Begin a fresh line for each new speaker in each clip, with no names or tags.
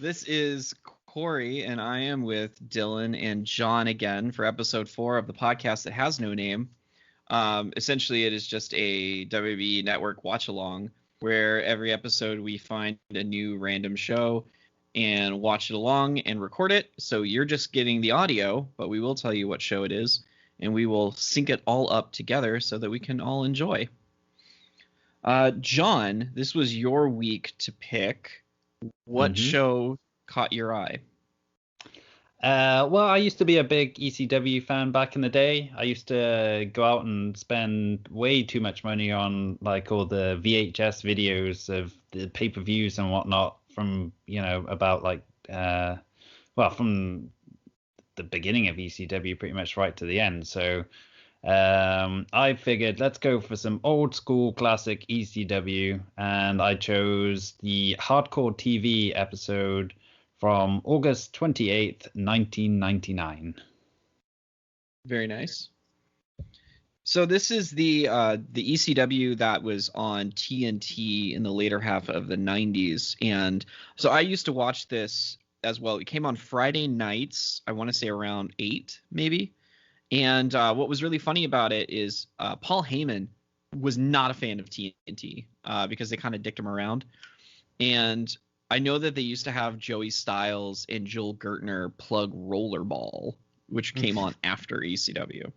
This is Corey, and I am with Dylan and John again for episode 4 of the podcast that has no name. Essentially, it is just a WWE Network watch-along, where every episode we find a new random show and watch it along and record it. So you're just getting the audio, but we will tell you what show it is, and we will sync it all up together so that we can all enjoy. John, this was your week to pick. What show caught your eye?
Well, I used to be a big ECW fan back in the day. I used to go out and spend way too much money on like all the VHS videos of the pay-per-views and whatnot from, about like, from the beginning of ECW pretty much right to the end. So I figured let's go for some old school classic ECW, and I chose the Hardcore TV episode from August 28th, 1999.
Very nice. So this is the ECW that was on TNT in the later half of the 90s. And so I used to watch this as well. It came on Friday nights, I want to say around 8 maybe. And what was really funny about it is Paul Heyman was not a fan of TNT because they kind of dicked him around. And I know that they used to have Joey Styles and Joel Gertner plug Rollerball, which came on after ECW.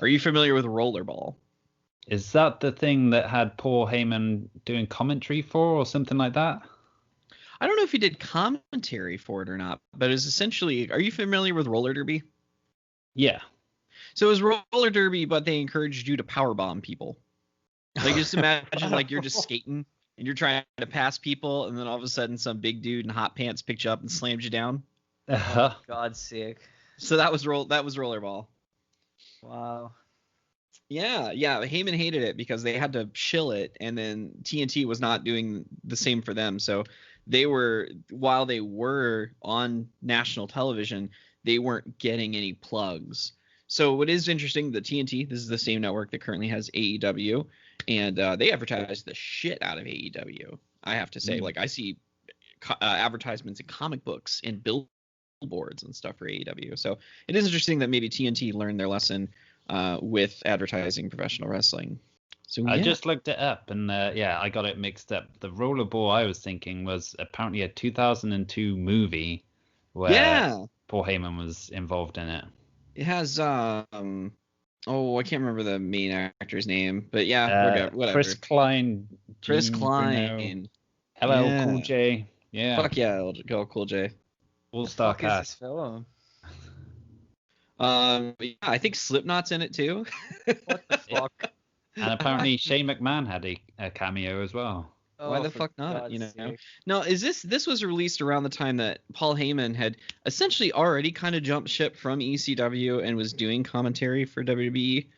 Are you familiar with Rollerball?
Is that the thing that had Paul Heyman doing commentary for or something like that?
I don't know if he did commentary for it or not, but it's essentially, are you familiar with roller derby?
Yeah.
So it was roller derby, but they encouraged you to powerbomb people. Like, just imagine like you're just skating and you're trying to pass people, and then all of a sudden some big dude in hot pants picked you up and slammed you down.
Oh, God's sake.
So that was Rollerball.
Wow.
Yeah. Heyman hated it because they had to shill it, and then TNT was not doing the same for them. So while they were on national television, they weren't getting any plugs. So what is interesting, the TNT, this is the same network that currently has AEW, and they advertise the shit out of AEW. I have to say, like, I see advertisements in comic books and billboards and stuff for AEW. So it is interesting that maybe TNT learned their lesson with advertising professional wrestling. So yeah.
I just looked it up, and I got it mixed up. The Rollerball I was thinking was apparently a 2002 movie where Paul Heyman was involved in it.
It has I can't remember the main actor's name, but yeah, whatever.
Chris Klein.
LL
Cool J. Yeah.
Fuck yeah, LL Cool J.
All-star cast.
Is this film?
I think Slipknot's in it too.
What the fuck?
And apparently Shane McMahon had a cameo as well.
Why the fuck not?
God's sake.
No, this was released around the time that Paul Heyman had essentially already kind of jumped ship from ECW and was doing commentary for WWE,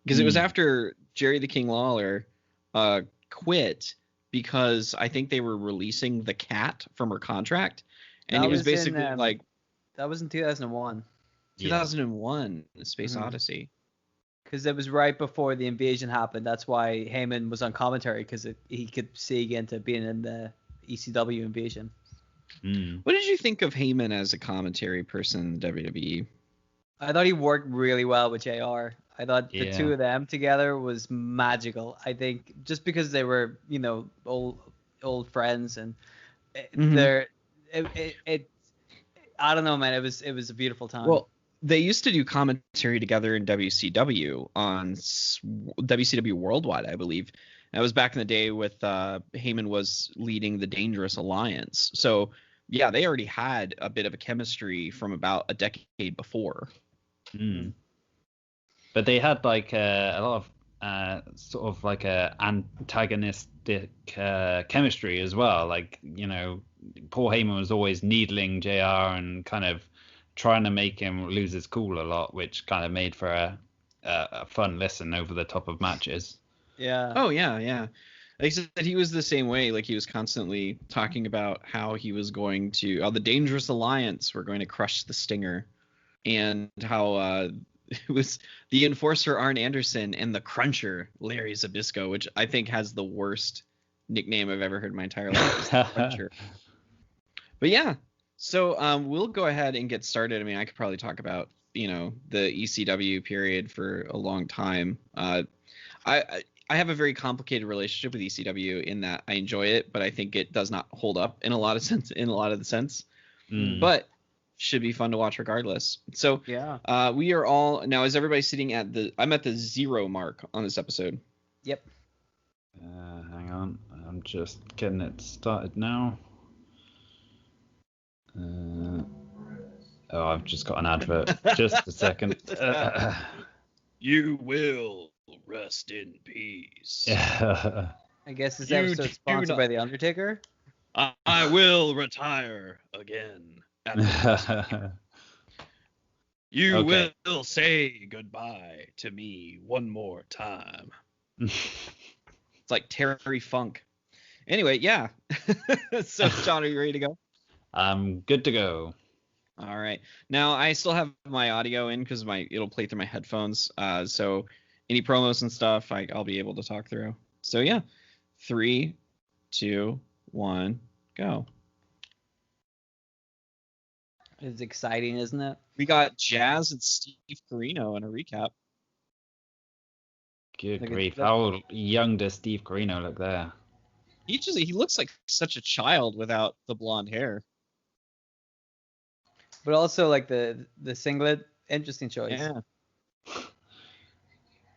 because it was after Jerry the King Lawler quit because I think they were releasing the cat from her contract, and it was basically
that was in 2001.
2001, Space Odyssey.
Because it was right before the invasion happened. That's why Heyman was on commentary, because he could see into being in the ECW invasion.
What did you think of Heyman as a commentary person in WWE?
I thought he worked really well with JR. I thought the two of them together was magical. I think just because they were, old friends, and I don't know, man. It was a beautiful time.
Well, they used to do commentary together in WCW on WCW Worldwide, I believe. That was back in the day with Heyman was leading the Dangerous Alliance. So, yeah, they already had a bit of a chemistry from about a decade before.
But they had like a lot of sort of like a antagonistic chemistry as well. Like, Paul Heyman was always needling JR and kind of trying to make him lose his cool a lot, which kind of made for a fun listen over the top of matches.
Yeah.
Oh, yeah. They said that he was the same way. Like, he was constantly talking about how he was going to, the Dangerous Alliance were going to crush the Stinger, and how it was the Enforcer Arn Anderson and the Cruncher Larry Zbyszko, which I think has the worst nickname I've ever heard in my entire life. The Cruncher. But yeah, so we'll go ahead and get started. I mean, I could probably talk about the ECW period for a long time. I have a very complicated relationship with ECW in that I enjoy it, but I think it does not hold up in a lot of the sense. But should be fun to watch regardless. So
yeah,
we are all now. Is everybody sitting at I'm at the 0 mark on this episode.
Yep.
Hang on, I'm just getting it started now. I've just got an advert. Just a second.
You will rest in peace.
Yeah.
I guess this episode is sponsored by The Undertaker.
I will retire again. You will say goodbye to me one more time. It's like Terry Funk. Anyway, yeah. So, John, are you ready to go?
I'm good to go.
All right. Now, I still have my audio in because it'll play through my headphones. So any promos and stuff, I'll be able to talk through. So, yeah. 3, 2, 1, go.
It's exciting, isn't it?
We got Jazz and Steve Corino in a recap.
Good grief. How young does Steve Corino look there?
He looks like such a child without the blonde hair.
But also like the singlet, interesting choice.
Yeah.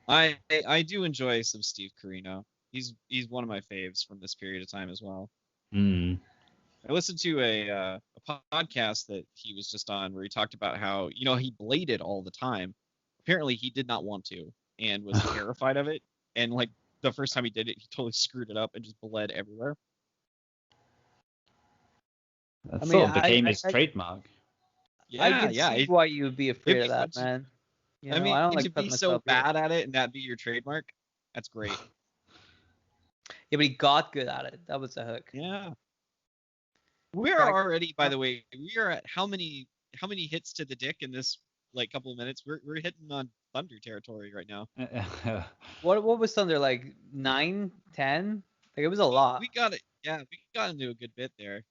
I do enjoy some Steve Corino. He's one of my faves from this period of time as well. I listened to a podcast that he was just on where he talked about how he bladed all the time. Apparently he did not want to and was terrified of it. And like the first time he did it, he totally screwed it up and just bled everywhere.
That sort of became his trademark.
Yeah, I can see why you would be afraid of that, man.
I mean, I don't like to be so bad at it and that be your trademark. That's great.
Yeah, but he got good at it. That was the hook.
Yeah. We're already, by the way, we are at how many hits to the dick in this like couple of minutes? We're hitting on Thunder territory right now.
What was Thunder, like 9, 10? Like it was a lot.
We got it. Yeah, we got into a good bit there.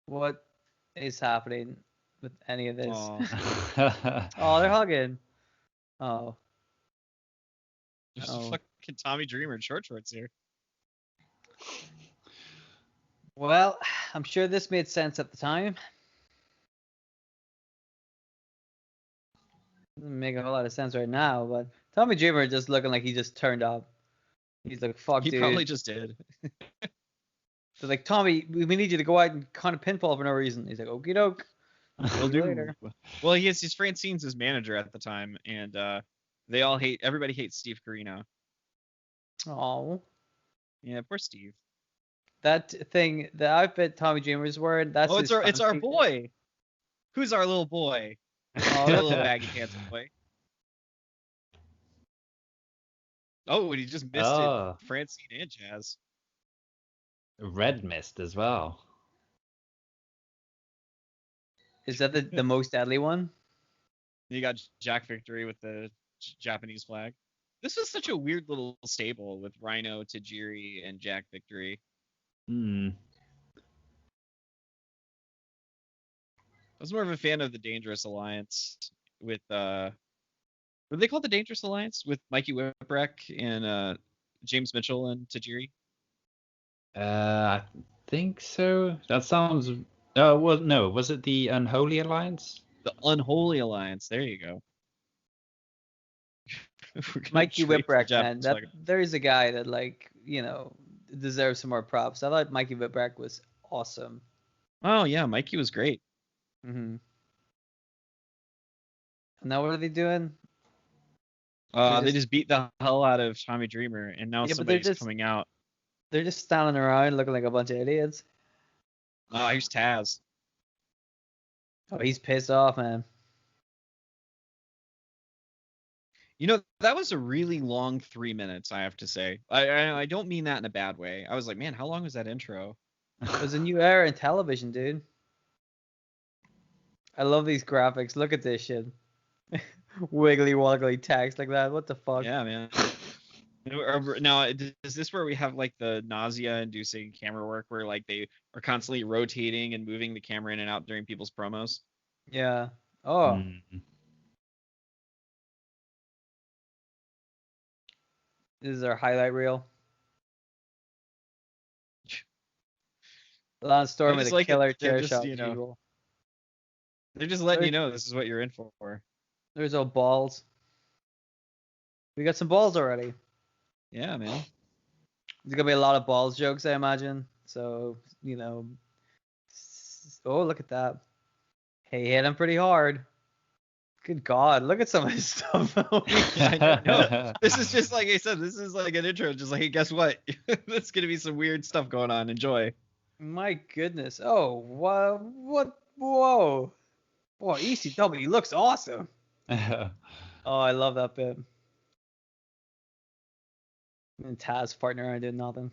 What is happening with any of this? Oh, they're hugging. Oh.
There's fucking Tommy Dreamer in short shorts here.
Well, I'm sure this made sense at the time. Doesn't make a whole lot of sense right now, but Tommy Dreamer just looking like he just turned up. He's like, fuck, dude.
He probably just did.
So like, Tommy, we need you to go out and kind of pinfall for no reason. He's like, okie doke.
We'll do later. Well, he's Francine's his manager at the time, and everybody hates Steve Corino.
Oh.
Yeah, poor Steve.
That thing, the outfit Tommy Dreamer's wearing, that's
it's our boy. Who's our little boy? Oh, that little baggy pants boy. Oh, and he just missed it. Francine and Jazz.
Red mist as well.
Is that the most deadly one?
You got Jack Victory with the Japanese flag. This was such a weird little stable with Rhino, Tajiri, and Jack Victory. I was more of a fan of the Dangerous Alliance with what do they call the Dangerous Alliance with Mikey Whipwreck and James Mitchell and Tajiri?
I think so. That sounds. Well, no. Was it the Unholy Alliance?
The Unholy Alliance. There you go.
Mikey Whipwreck, man. There is a guy that deserves some more props. I thought Mikey Whipwreck was awesome.
Oh yeah, Mikey was great.
Mm-hmm. Now what are they doing?
They just beat the hell out of Tommy Dreamer, and now somebody's coming out.
They're just standing around looking like a bunch of idiots.
Oh, here's Taz.
Oh, he's pissed off, man.
That was a really long 3 minutes, I have to say. I don't mean that in a bad way. I was like, man, how long was that intro?
It was a new era in television, dude. I love these graphics. Look at this shit. Wiggly woggly text like that. What the fuck?
Yeah, man. Now, is this where we have like the nausea-inducing camera work, where like they are constantly rotating and moving the camera in and out during people's promos?
Yeah. Oh.
Mm.
This is our highlight reel. Lance Storm with a
like
killer
they're
chair
just,
shot as usual.
they're just letting you know this is what you're in for.
There's all balls. We got some balls already.
Yeah, man.
There's gonna be a lot of balls jokes, I imagine. So, oh, look at that. He hit him pretty hard. Good God, look at some of his stuff.
I know. This is just like I said. This is like an intro. Just like, hey, guess what? There's gonna be some weird stuff going on. Enjoy.
My goodness. Oh, what? Whoa. Boy, ECW looks awesome. Oh, I love that bit. And Taz farting around doing nothing.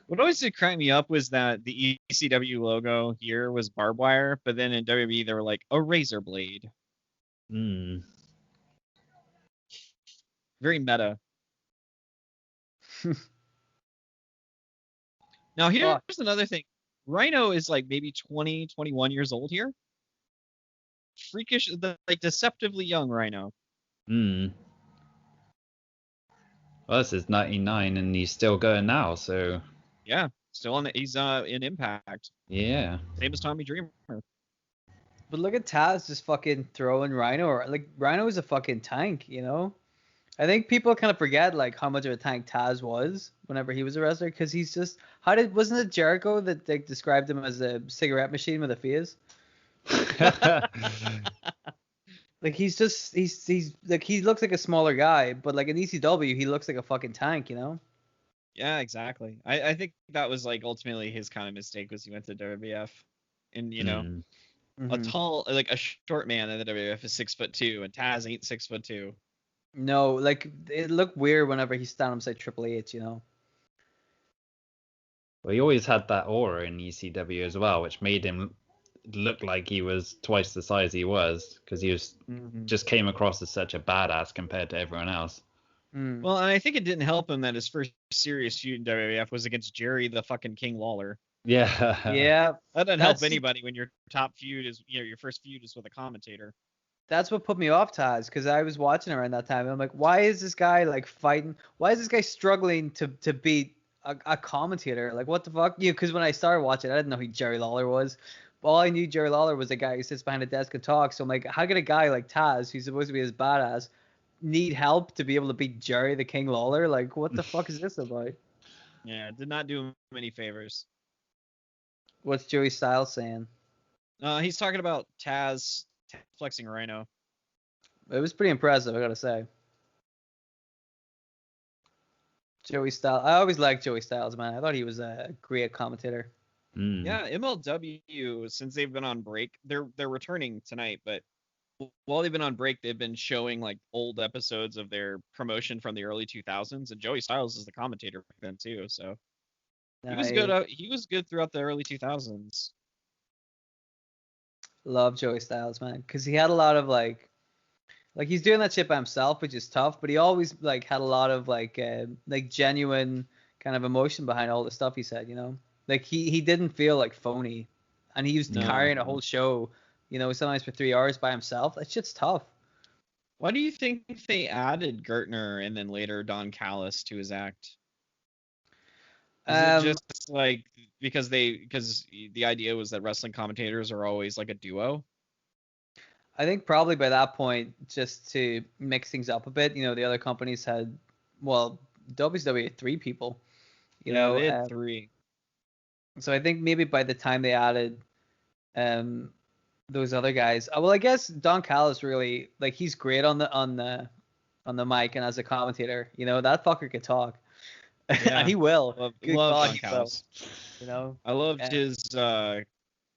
What always did crack me up was that the ECW logo here was barbed wire, but then in WWE they were like a razor blade.
Mm.
Very meta. Now here's another thing. Rhino is like maybe 20, 21 years old here. Freakish, like deceptively young Rhino.
Mm. Well, this is 99 and he's still going now, so.
Yeah, still on. He's in Impact.
Yeah.
Same as Tommy Dreamer.
But look at Taz just fucking throwing Rhino. Like, Rhino is a fucking tank, I think people kind of forget like how much of a tank Taz was whenever he was a wrestler, because he's just wasn't it Jericho that they described him as a cigarette machine with a fizz? Like he's like, he looks like a smaller guy, but like in ECW he looks like a fucking tank,
Yeah, exactly. I think that was like ultimately his kind of mistake, was he went to WWF, and a tall, like a short man in the WWF is 6'2", and Taz ain't 6'2".
No, like it looked weird whenever he standing beside Triple H,
Well, he always had that aura in ECW as well, which made him look like he was twice the size he was, because he was just came across as such a badass compared to everyone else.
Well, and I think it didn't help him that his first serious feud in WWF was against Jerry the fucking King Lawler.
Yeah.
Yeah.
That doesn't help anybody when your top feud is, your first feud is with a commentator.
That's what put me off Taz, because I was watching around that time and I'm like, why is this guy like fighting? Why is this guy struggling to beat a commentator? Like, what the fuck? Because when I started watching, I didn't know who Jerry Lawler was. All I knew Jerry Lawler was a guy who sits behind a desk and talks. So I'm like, how could a guy like Taz, who's supposed to be his badass, need help to be able to beat Jerry the King Lawler? Like, what the fuck is this about?
Yeah, it did not do him any favors.
What's Joey Styles saying?
He's talking about Taz flexing Rhino.
It was pretty impressive, I gotta say. Joey Styles. I always liked Joey Styles, man. I thought he was a great commentator.
Yeah, MLW, since they've been on break, they're returning tonight, but while they've been on break, they've been showing like old episodes of their promotion from the early 2000s, and Joey Styles is the commentator back then too. So he was good. He was good throughout the early 2000s.
Love Joey Styles, man, because he had a lot of like he's doing that shit by himself, which is tough, but he always like had a lot of like genuine kind of emotion behind all the stuff he said, Like he didn't feel like phony, and he used to carrying a whole show, sometimes for 3 hours by himself. That shit's tough.
Why do you think they added Gertner and then later Don Callis to his act? Is it just like because the idea was that wrestling commentators are always like a duo?
I think probably by that point, just to mix things up a bit, the other companies had, well, WCW had 3 people,
they had 3.
So I think maybe by the time they added those other guys, well, I guess Don Callis really, like, he's great on the mic and as a commentator, that fucker could talk. Yeah. And he will.
Love
God,
Don Callis. I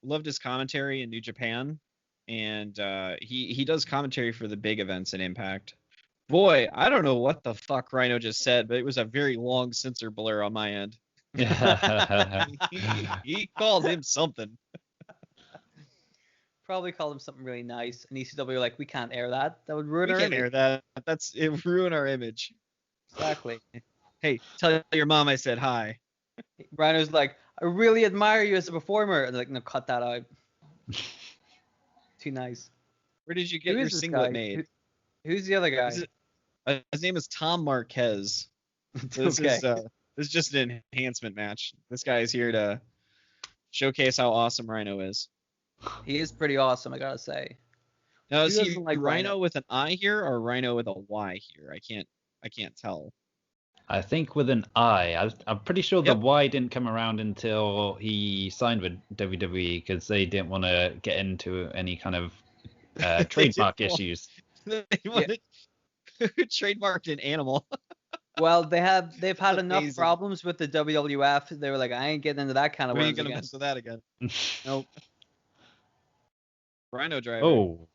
loved his commentary in New Japan, and he does commentary for the big events in Impact. Boy, I don't know what the fuck Rhino just said, but it was a very long censor blur on my end. he called him something.
Probably called him something really nice, and ECW like, we can't air that. That would ruin our image.
We can't air that. It would ruin our image.
Exactly.
Hey, tell your mom I said hi.
Rhino's like, I really admire you as a performer. And they're like, no, cut that out. Too nice.
Where did you
Who
get your
is this
singlet
guy?
made?
Who's the other guy?
His name is Tom Marquez. So
Okay.
this is just an enhancement match. This guy is here to showcase how awesome Rhino is.
He is pretty awesome, I gotta say.
Now,
Who
is he
doesn't like
Rhino with an I here or Rhino with a Y here? I can't tell.
I think with an I. I'm pretty sure the
Yep.
Y didn't come around until he signed with WWE because they didn't want to get into any kind of trademark issues.
They wanted trademarked an animal.
Well, they've had enough
Amazing.
problems with the WWF. They were like, I ain't getting into that kind of
Where are you
worms
gonna
again.
mess with that again? Nope. Rhino driver.
Oh,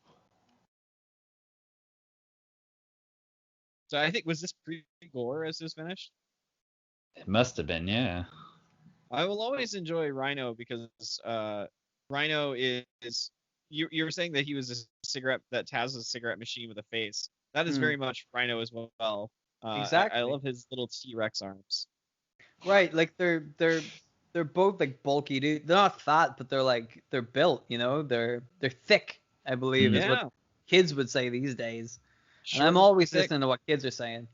So I think, was this pre-Gore as this finished?
it must have been, yeah.
I will always enjoy Rhino because Rhino is you were saying that he was a cigarette, that Taz was a cigarette machine with a face. That is very much Rhino as well.
Exactly.
I love his little T-Rex arms.
Right, like they're both like bulky, dude. They're not fat, but they're built, you know. They're thick, I believe, is
Yeah.
what kids would say these days. And
Short,
I'm always
thick.
listening to what kids are saying.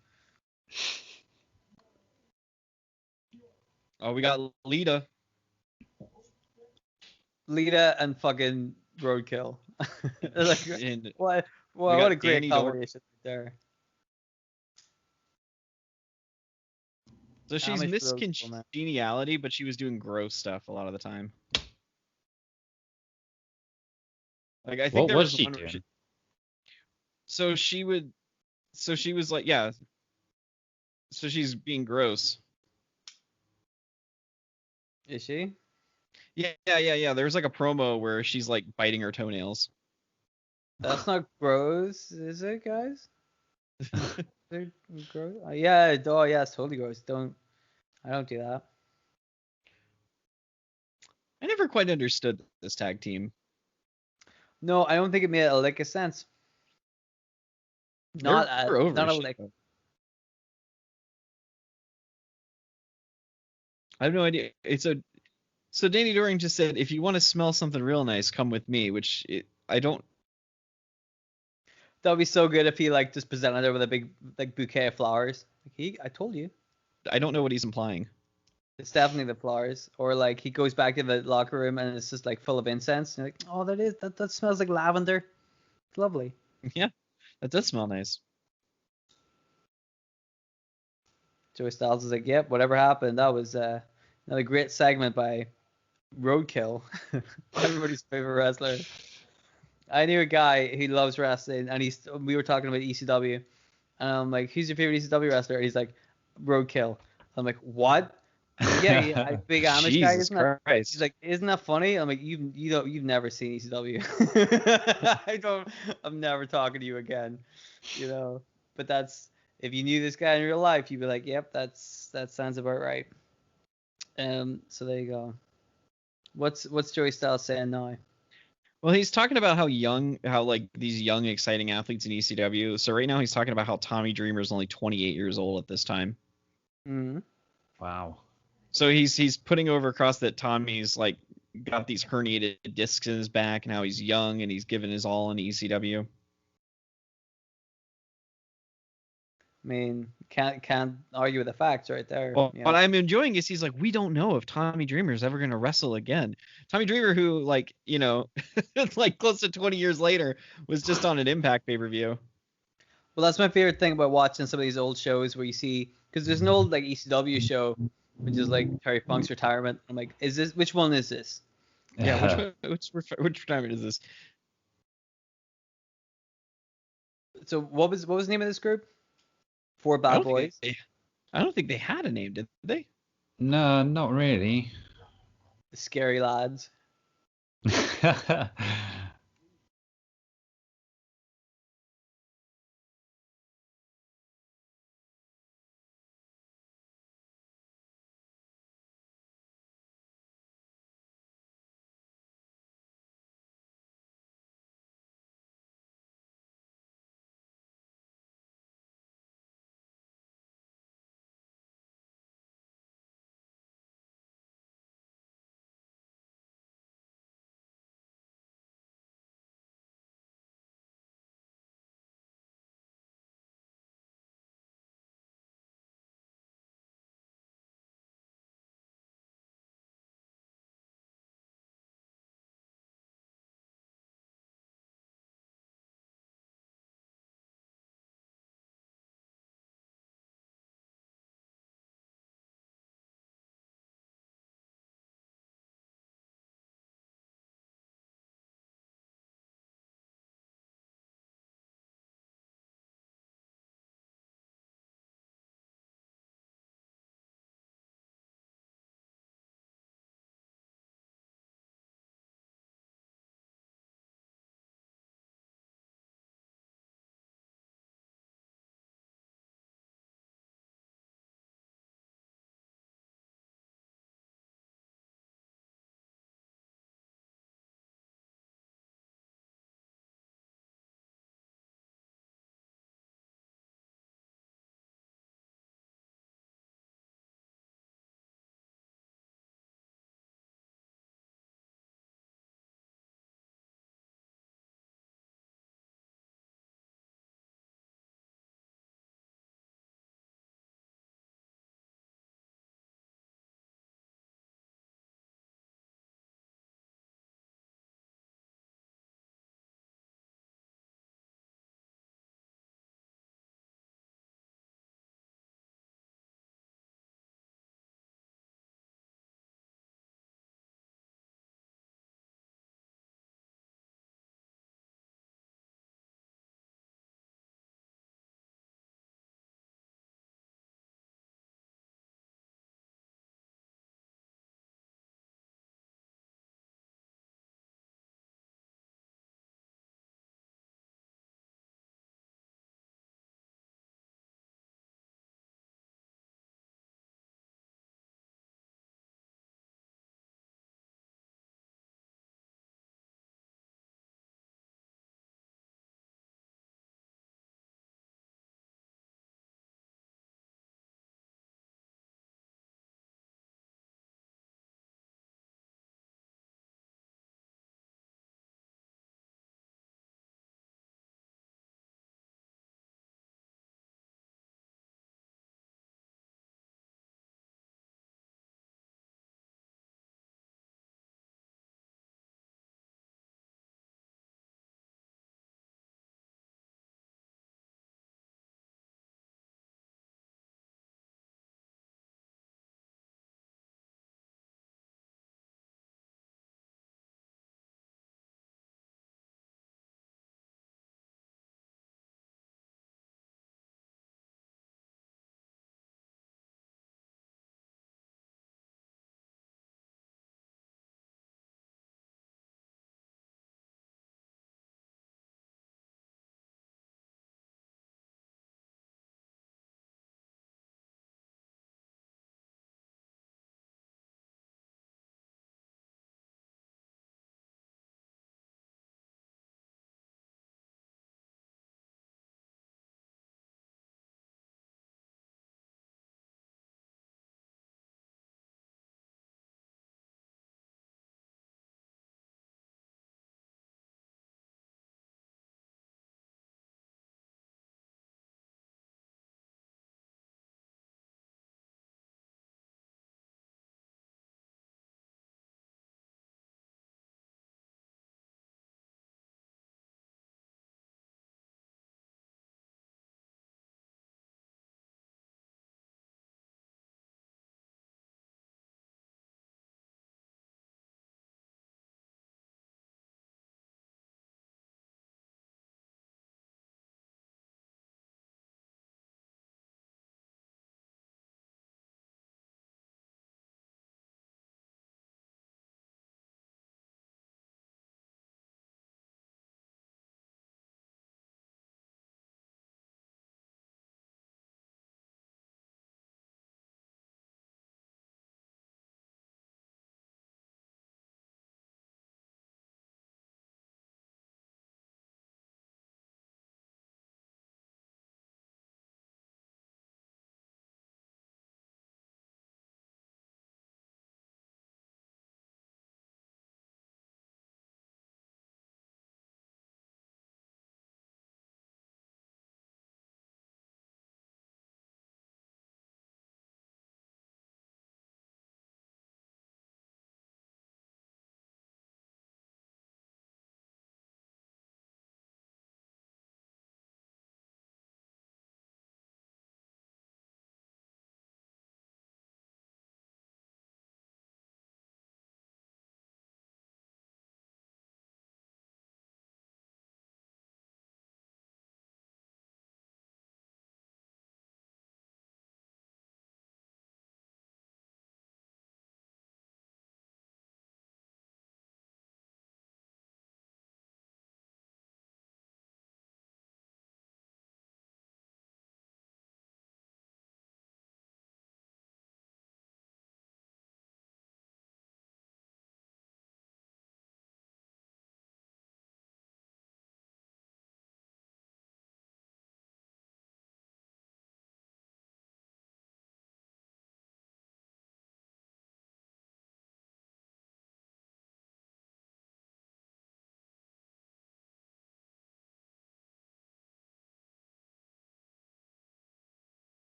Oh, we got Lita.
Lita and fucking Roadkill. Like,
And
what
got
what a great
Danny Dor-
combination there.
So she's
Amish
Miss
Roadkill, man.
Congeniality, but she was doing gross stuff a lot of the time. Like, I think
What
there
was
was
she
one where
doing?
so she was like, yeah. So she's being gross.
Is she?
Yeah. There was like a promo where she's like biting her toenails.
That's not gross, is it, guys? They're gross. Yeah, oh yeah, it's totally gross. I don't do that.
I never quite understood this tag team.
No, I don't think it made a lick of sense. Not
They're over
not a
shit,
lick.
though. I have no idea. So Danny Doring just said, if you want to smell something real nice, come with me. I don't.
That would be so good if he like just presented her with a big like bouquet of flowers. Like I told you.
I don't know what he's implying.
It's definitely the flowers. Or like he goes back to the locker room and it's just like full of incense. And you're like, oh, that smells like lavender. It's lovely.
Yeah, that does smell nice.
Joey Styles is like, yep, whatever happened, that was another great segment by Roadkill, everybody's favorite wrestler. I knew a guy who loves wrestling, and we were talking about ECW, and I'm like, who's your favorite ECW wrestler? And he's like, Roadkill. I'm like, what? Yeah, big Amish guy,
Jesus
isn't that?
Christ.
He's like, isn't that funny? I'm like, you've never seen ECW. I'm never talking to you again, you know. But that's, if you knew this guy in real life, you'd be like, yep, that sounds about right. So there you go. What's Joey Styles saying now?
Well, he's talking about how like these young, exciting athletes in ECW. So right now he's talking about how Tommy Dreamer is only 28 years old at this time.
Mm-hmm.
Wow.
So he's putting over across that Tommy's like got these herniated discs in his back, and how he's young and he's given his all in ECW.
I mean, can't argue with the facts right there.
Well,
Yeah.
what I'm enjoying is he's like, we don't know if Tommy Dreamer is ever going to wrestle again. Tommy Dreamer, who like, you know, like close to 20 years later, was just on an Impact pay-per-view.
Well, that's my favorite thing about watching some of these old shows where you see, because there's an old like ECW show, which is like Terry Funk's retirement. I'm like, which one is this?
Yeah, which retirement is this?
So what was the name of this group? Four Bad Boys.
I don't think they had a name, did they?
No, not really.
The Scary Lads.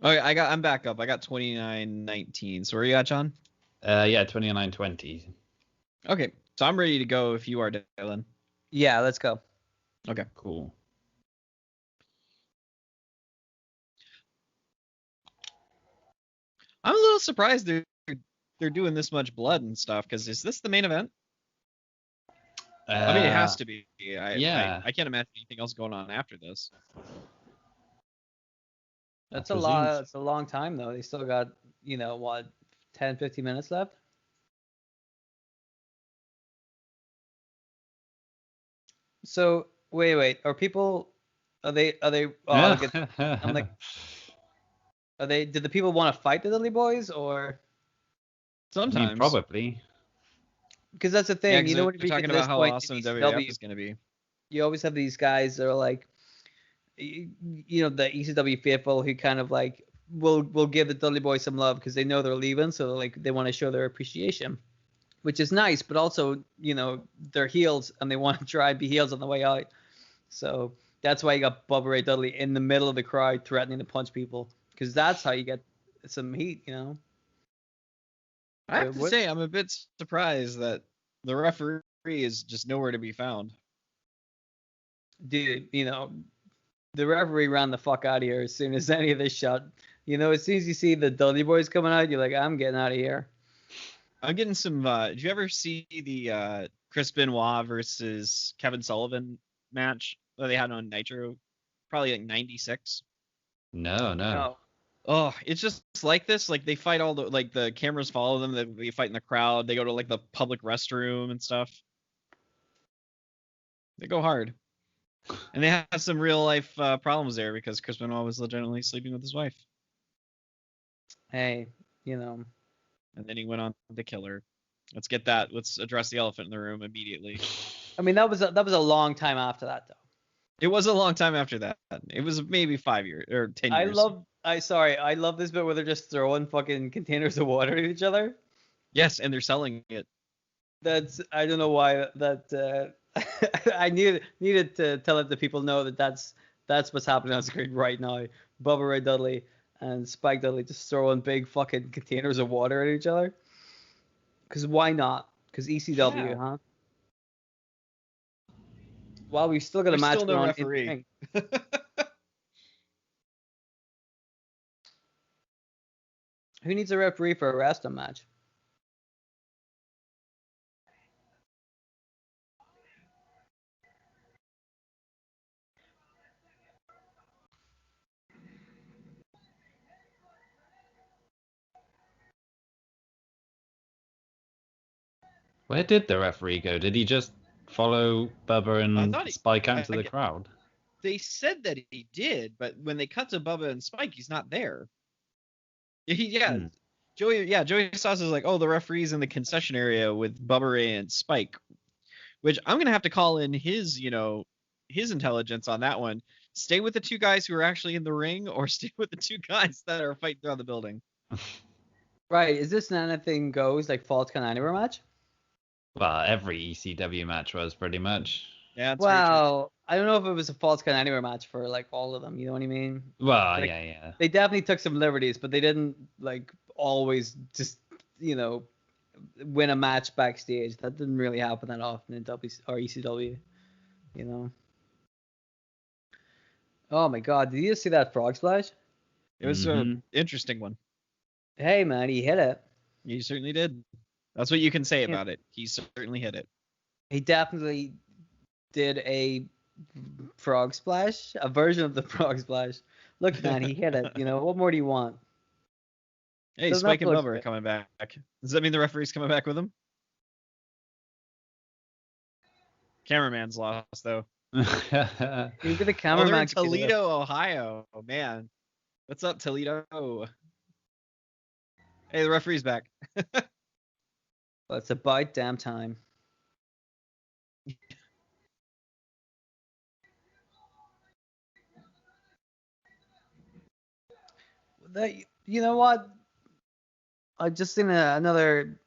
Okay, I'm back up. I got 29-19. So where you at, John?
Yeah, 29-20.
Okay, so I'm ready to go if you are, Dylan.
Yeah, let's go.
Okay.
Cool.
I'm a little surprised they're doing this much blood and stuff, because is this the main event? I mean, it has to be.
Yeah.
I can't imagine anything else going on after this.
That's a lot. It's a long time though. They still got, what, 10, 15 minutes left. So wait. Are people? Are they? Oh,
Yeah.
I'm like, are they? Did the people want to fight the Dudley Boys or?
Sometimes.
I mean, probably.
Because that's the thing.
Yeah,
when
they're
you
talking
get to
about
this
how
point
awesome
in
WWF
ECW,
is going to be.
you always have these guys that are like, the ECW faithful who kind of like will give the Dudley Boys some love because they know they're leaving, so like they want to show their appreciation, which is nice, but also they're heels and they want to try and be heels on the way out. So that's why you got Bubba Ray Dudley in the middle of the crowd threatening to punch people, because that's how you get some heat,
I have to say, I'm a bit surprised that the referee is just nowhere to be found.
Dude, the referee ran the fuck out of here as soon as any of this shot. As soon as you see the Dudley Boys coming out, you're like, I'm getting out of here.
I'm getting some. Did you ever see the Chris Benoit versus Kevin Sullivan match that they had on Nitro? Probably like 96.
No.
Oh, it's just like this. Like they fight all the cameras follow them. They fight in the crowd. They go to like the public restroom and stuff. They go hard. And they have some real life problems there because Chris Benoit was legitimately sleeping with his wife.
Hey,
And then he went on to kill her. Let's get that. Let's address the elephant in the room immediately.
I mean, that was a long time after that, though.
It was a long time after that. It was maybe 5 years or 10 years.
I love this bit where they're just throwing fucking containers of water at each other.
Yes, and they're selling it.
I don't know why that. I needed to tell it to people know that's what's happening on screen right now. Bubba Ray Dudley and Spike Dudley just throwing big fucking containers of water at each other. Because why not? Because ECW,
Yeah.
huh? Well, we've still got a match
Still no
going
referee.
Who needs a referee for a wrestling match?
Where did the referee go? Did he just follow Bubba and Spike out into the crowd?
They said that he did, but when they cut to Bubba and Spike, he's not there. Joey Sauce is like, oh, the referee's in the concession area with Bubba Ray and Spike, which I'm gonna have to call in his intelligence on that one. Stay with the two guys who are actually in the ring, or stay with the two guys that are fighting throughout the building.
Right? Is this an anything goes like Falls Count Anywhere match?
Well, every ECW match was pretty much.
Yeah.
Well, I don't know if it was a Falls Count Anywhere match for like all of them. You know what I mean?
Well,
like,
yeah.
They definitely took some liberties, but they didn't like always just win a match backstage. That didn't really happen that often in ECW. Oh my God! Did you just see that frog splash?
It was an interesting one.
Hey man, he hit it.
He certainly did. That's what you can say about it. He certainly hit it.
He definitely did a frog splash, a version of the frog splash. Look, man, he hit it. What more do you want?
Hey, Spike and Bubba are coming back. Does that mean the referee's coming back with him? Cameraman's lost, though.
Look at the cameraman.
They're in Toledo, Ohio. Oh, man. What's up, Toledo? Hey, the referee's back.
Well, it's about damn time. You know what? I just seen another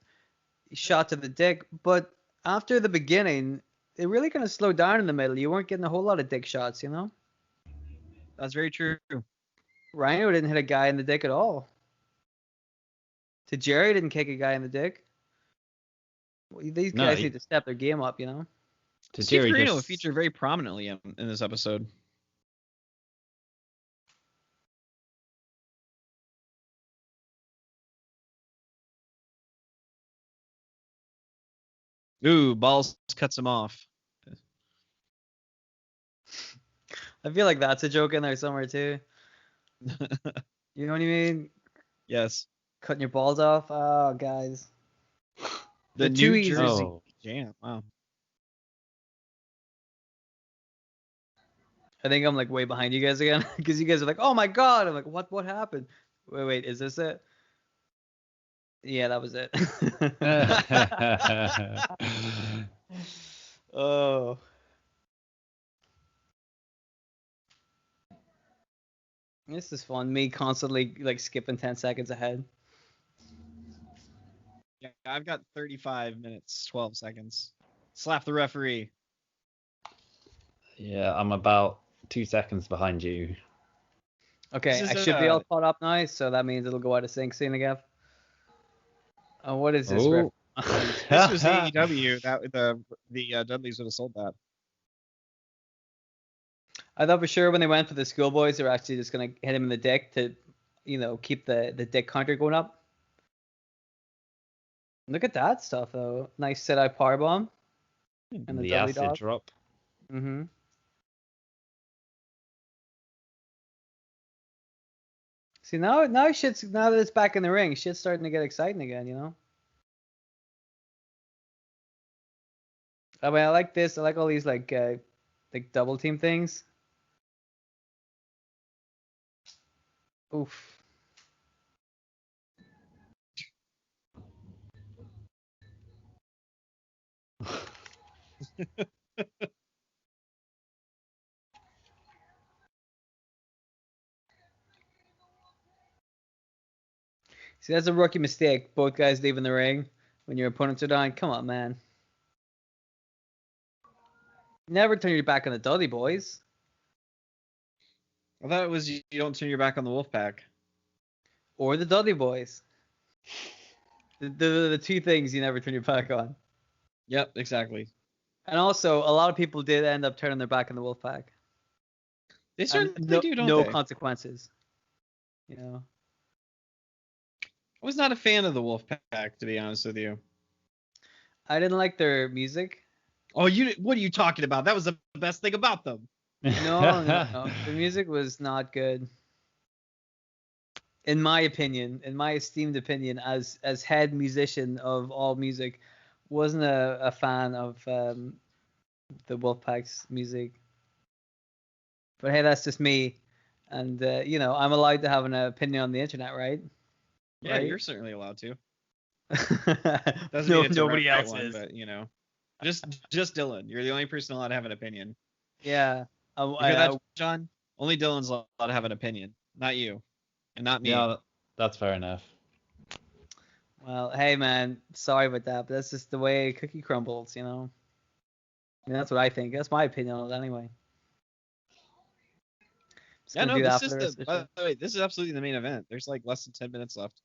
shot to the dick, but after the beginning, it really kind of slowed down in the middle. You weren't getting a whole lot of dick shots,
That's very true.
Rhino didn't hit a guy in the dick at all. Tajiri didn't kick a guy in the dick. Well, these guys need to step their game up, you know.
Steve Corino featured very prominently in this episode. Ooh, Balls cuts him off.
I feel like that's a joke in there somewhere too. You know what I mean?
Yes.
Cutting your balls off. Oh, guys.
The New Jersey Jam. Wow.
I think I'm like way behind you guys again because you guys are like, oh my god. I'm like, what happened? Wait, is this it? Yeah, that was it. Oh. This is fun. Me constantly like skipping 10 seconds ahead.
Yeah, I've got 35 minutes, 12 seconds. Slap the referee.
Yeah, I'm about 2 seconds behind you.
Okay, I should be all caught up now, so that means it'll go out of sync soon again. Oh, what is this?
This was AEW. The Dudleys would have sold that.
I thought for sure when they went for the schoolboys, they were actually just gonna hit him in the dick to, keep the dick counter going up. Look at that stuff though. Nice set-out powerbomb.
And the acid drop.
Mm-hmm. See now that it's back in the ring, shit's starting to get exciting again, you know. I mean, I like this. I like all these like double team things. Oof. See, that's a rookie mistake. Both guys leaving the ring when your opponents are down. Come on, man. Never turn your back on the Dudley boys.
I thought it was you don't turn your back on the Wolfpack.
Or the Dudley boys. The two things you never turn your back on.
Yep, exactly.
And also, a lot of people did end up turning their back on the Wolfpack.
They certainly do, don't
no
they?
consequences. You know.
I was not a fan of the Wolfpack, to be honest with you.
I didn't like their music.
Oh, what are you talking about? That was the best thing about them.
No. The music was not good. In my opinion, in my esteemed opinion, as head musician of all music, wasn't a fan of the Wolfpack's music. But hey, that's just me. And, I'm allowed to have an opinion on the internet, right?
Yeah, right? You're certainly allowed to.
Doesn't mean it's nobody else is.
But, just Dylan. You're the only person allowed to have an opinion.
Yeah.
You hear that, John? Only Dylan's allowed to have an opinion, not you. And not me.
Yeah, that's fair enough.
Well, hey, man. Sorry about that, but that's just the way cookie crumbles, you know? I mean, that's what I think. That's my opinion on it anyway.
Yeah, no, this is absolutely the main event. There's like less than 10 minutes left.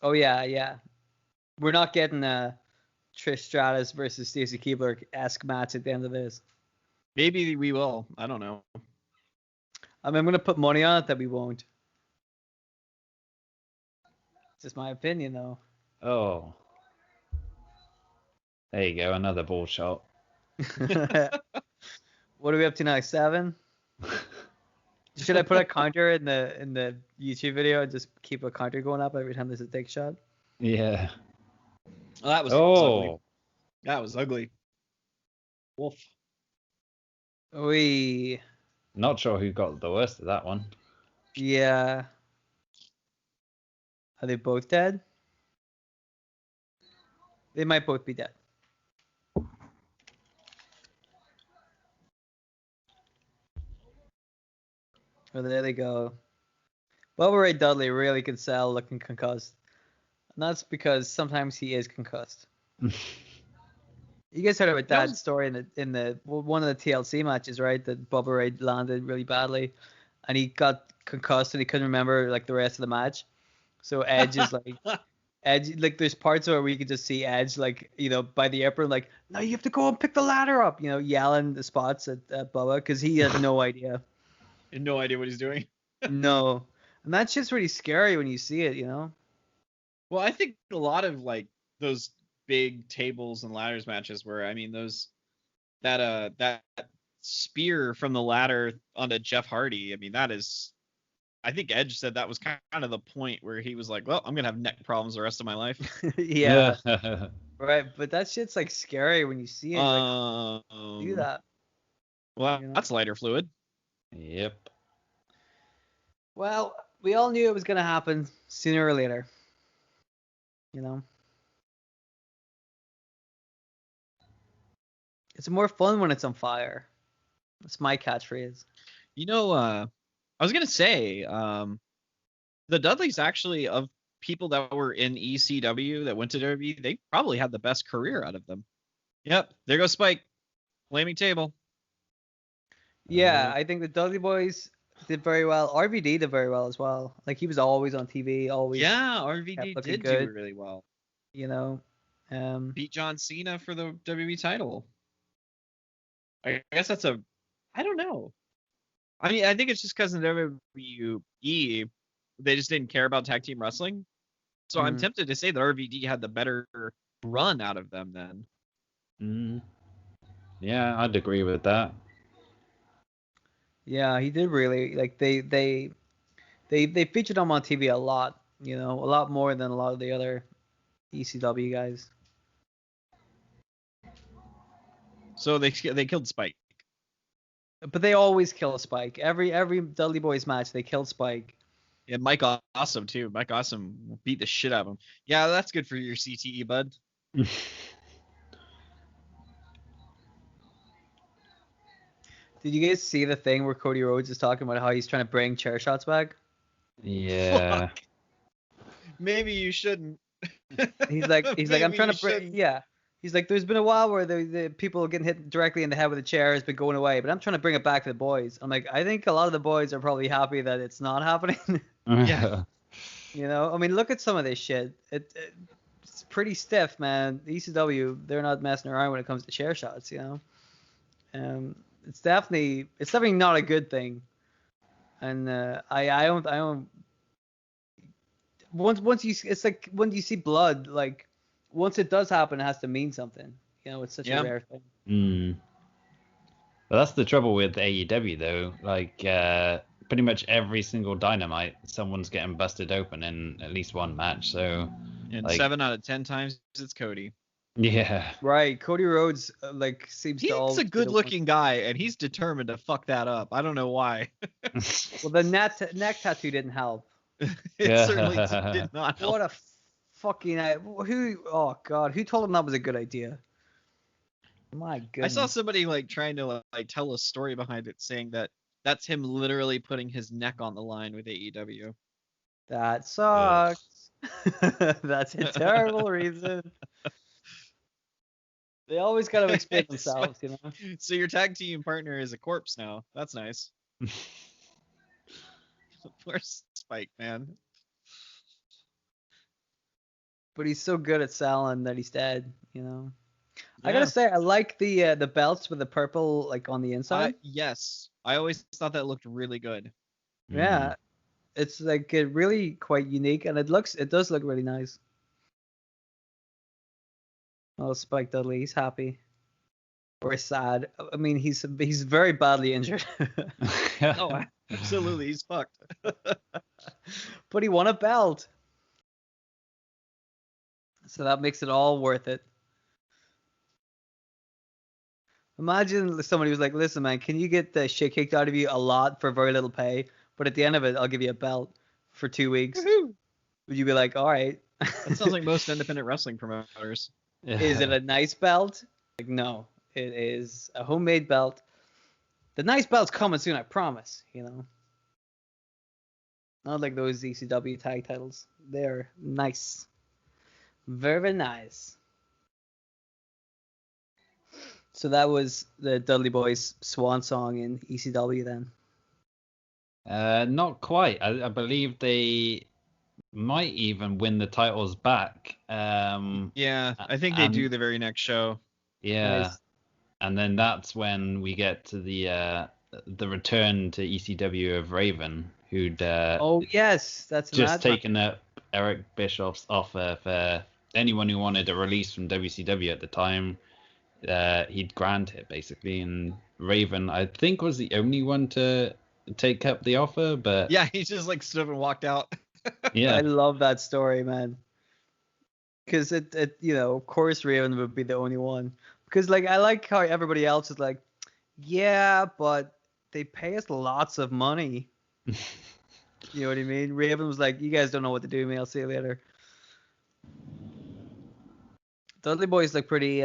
Oh, yeah. We're not getting Trish Stratus versus Stacy Keibler-esque match at the end of this.
Maybe we will. I don't know.
I mean, I'm going to put money on it that we won't. It's just my opinion, though.
Oh. There you go, another ball shot.
What are we up to now? 7? Should I put a counter in the YouTube video and just keep a counter going up every time there's a dick shot?
Yeah.
Well, that was ugly. That was ugly. Wolf.
Wee.
Not sure who got the worst of that one.
Yeah. Are they both dead? They might both be dead. Oh, there they go. Bubba Ray Dudley really can sell looking concussed. And that's because sometimes he is concussed. You guys heard about that story in the one of the TLC matches, right? That Bubba Ray landed really badly, and he got concussed and he couldn't remember like the rest of the match. So Edge is like Edge, like there's parts where we could just see Edge like, you know, by the apron like, no, you have to go and pick the ladder up, you know, yelling the spots at Bubba because he had no idea.
He had no idea what he's doing.
No. And that shit's really scary when you see it, you know?
Well, I think a lot of like those big tables and ladders matches where, I mean, that spear from the ladder onto Jeff Hardy, I mean, that is, I think Edge said that was kind of the point where he was like, well, I'm going to have neck problems the rest of my life.
Yeah. Right. But that shit's like scary when you see it. Like, do that.
Well,
you know?
that's lighter fluid.
Yep.
Well, we all knew it was going to happen sooner or later. You know? It's more fun when it's on fire. That's my catchphrase.
You know, I was going to say, the Dudleys actually, of people that were in ECW that went to WWE, they probably had the best career out of them. Yep, there goes Spike. Flaming table.
Yeah, I think the Dudley Boys did very well. RVD did very well as well. Like, he was always on TV, always.
Yeah, RVD did do really well.
You know,
beat John Cena for the WWE title. I guess that's I don't know. I mean, I think it's just because in WWE, they just didn't care about tag team wrestling. So I'm tempted to say that RVD had the better run out of them then.
Yeah, I'd agree with that.
Yeah, he did really. Like, they featured him on TV a lot, you know, a lot more than a lot of the other ECW guys.
So they killed Spike.
But they always kill Spike. Every Dudley Boys match, they killed Spike.
Yeah, Mike Awesome too. Mike Awesome beat the shit out of him. Yeah, that's good for your CTE, bud.
Did you guys see the thing where Cody Rhodes is talking about how he's trying to bring chair shots back?
Yeah.
Fuck. Maybe you shouldn't.
He's like, I'm trying to bring. Yeah. He's like, there's been a while where the people getting hit directly in the head with a chair has been going away, but I'm trying to bring it back to the boys. I'm like, I think a lot of the boys are probably happy that it's not happening.
Yeah.
You know, I mean, look at some of this shit. It's pretty stiff, man. The ECW, they're not messing around when it comes to chair shots, you know. It's definitely not a good thing. And I don't. Once you, it's like when you see blood, like. Once it does happen, it has to mean something. You know, it's such a rare thing.
Well, that's the trouble with AEW, though. Like, pretty much every single Dynamite, someone's getting busted open in at least one match. So,
and
like,
7 out of 10 times it's Cody.
Yeah.
Right. Cody Rhodes seems
he's
to always.
He's a good-looking guy, and he's determined to fuck that up. I don't know why.
Well, the neck tattoo didn't help.
It certainly did not help.
What a fucking oh god, who told him that was a good idea? My goodness.
I saw somebody trying to tell a story behind it, saying that that's him literally putting his neck on the line with AEW.
That sucks. That's a terrible reason. They always gotta explain themselves, you know.
So your tag team partner is a corpse now. That's nice. Poor Spike, man.
But he's so good at selling that he's dead, you know. Yeah. I gotta say, I like the belts with the purple on the inside.
Yes, I always thought that looked really good.
Yeah, it's really quite unique, and it does look really nice. Oh, Spike Dudley, he's happy or sad. I mean, he's very badly injured.
Oh, absolutely, he's fucked.
But he won a belt. So that makes it all worth it. Imagine somebody was like, listen, man, can you get the shit kicked out of you a lot for very little pay? But at the end of it, I'll give you a belt for 2 weeks. Woo-hoo! Would you be like, all right?
That sounds like most independent wrestling promoters.
Is it a nice belt? No, it is a homemade belt. The nice belt's coming soon, I promise, you know. Not like those ECW tag titles. They're nice. Very nice. So that was the Dudley Boys' swan song in ECW then.
Not quite. I believe they might even win the titles back.
Yeah, I think they do the very next show.
Yeah.
Nice.
And then that's when we get to the return to ECW of Raven, who'd
Oh yes, that's
just
mad.
taken up Eric Bischoff's offer for anyone who wanted a release from WCW at the time. He'd grant it basically, and Raven, I think, was the only one to take up the offer. But
Yeah, he just like stood up and walked out.
yeah,
I love that story, man. Because it of course Raven would be the only one. Because like I like how everybody else is like, yeah, but they pay us lots of money. You know what I mean? Raven was like, you guys don't know what to do, man. I'll see you later. Dudley Boys look pretty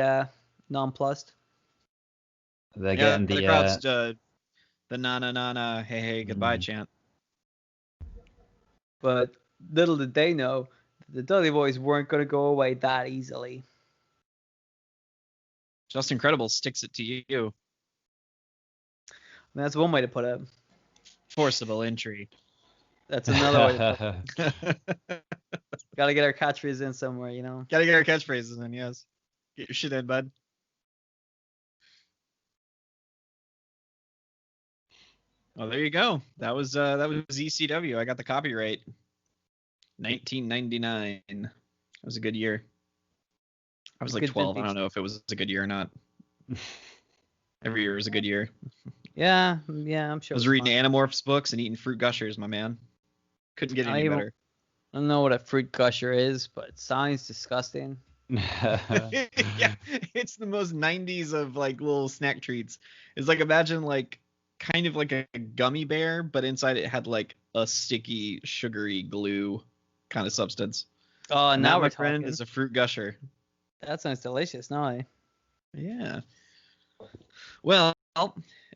nonplussed.
they're getting
the crowd's the na na na na hey hey goodbye chant.
But little did they know, the Dudley Boys weren't going to go away that easily.
Just Incredible sticks it to you.
And that's one way to put it.
Forcible entry.
That's another way to put it. Gotta get our catchphrases in somewhere, you know.
Gotta get our catchphrases in, yes. Get your shit in, bud. Well, there you go. That was ECW. I got the copyright. 1999. That was a good year. I was like 12. I don't know if it was a good year or not. Every year was a good year.
Yeah, I'm sure.
I was reading Animorphs books and eating fruit gushers, my man. Couldn't get any better.
I don't know what a fruit gusher is, but it sounds disgusting.
Yeah, it's the most 90s of like little snack treats. It's like, imagine like kind of like a gummy bear, but inside it had like a sticky, sugary glue kind of substance.
Oh,
and
now
that,
we're
my friend,
talking.
is a fruit gusher.
That sounds delicious, no?
Yeah. Well,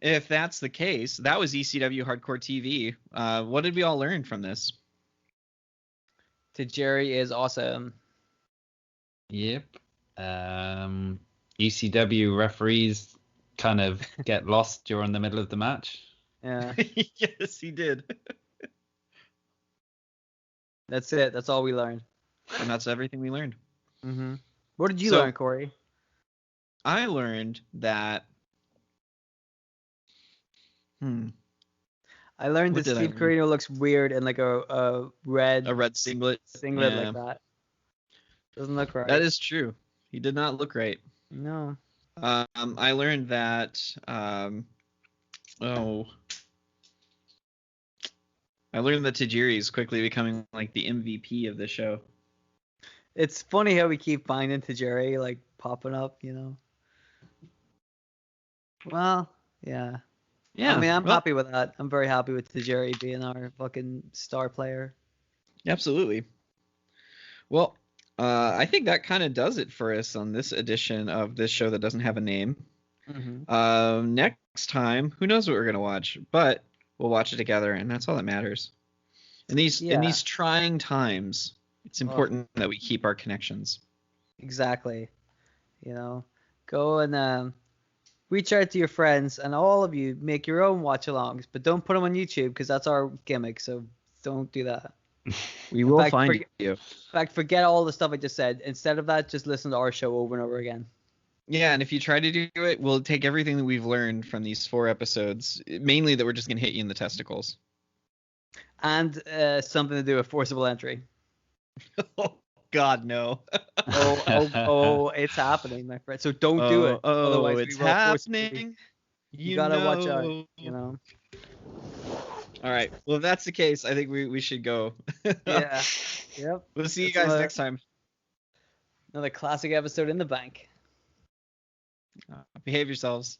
if that's the case, that was ECW Hardcore TV. What did we all learn from this?
Tajiri is awesome.
Yep. ECW referees kind of get lost during the middle of the match.
Yeah.
Yes, he did.
That's it. That's all we learned.
And that's everything we learned.
Mm-hmm. What did you learn, Corey?
I learned that.
I learned that Steve Corino looks weird in like a red
singlet
like that. Doesn't look right.
That is true. He did not look right.
No.
I learned that. I learned that Tajiri is quickly becoming like the MVP of the show.
It's funny how we keep finding Tajiri like popping up, you know. Well, yeah.
Yeah.
I mean, I'm happy with that. I'm very happy with Tajiri being our fucking star player.
Absolutely. Well, I think that kind of does it for us on this edition of this show that doesn't have a name.
Mm-hmm.
Next time, who knows what we're gonna watch, but we'll watch it together, and that's all that matters. In these trying times, it's important that we keep our connections.
Exactly. You know, go and reach out to your friends, and all of you make your own watch-alongs, but don't put them on YouTube because that's our gimmick. So don't do that.
We will find you.
In fact, forget all the stuff I just said. Instead of that, just listen to our show over and over again.
Yeah, and if you try to do it, we'll take everything that we've learned from these 4 episodes, mainly that we're just going to hit you in the testicles.
And something to do with forcible entry.
Oh, God, no.
It's happening, my friend. So don't do it. Otherwise,
it's happening.
You gotta watch out, you know.
All right. Well, if that's the case, I think we should go.
Yeah. Yep.
We'll see you guys next time.
Another classic episode in the bank.
Behave yourselves.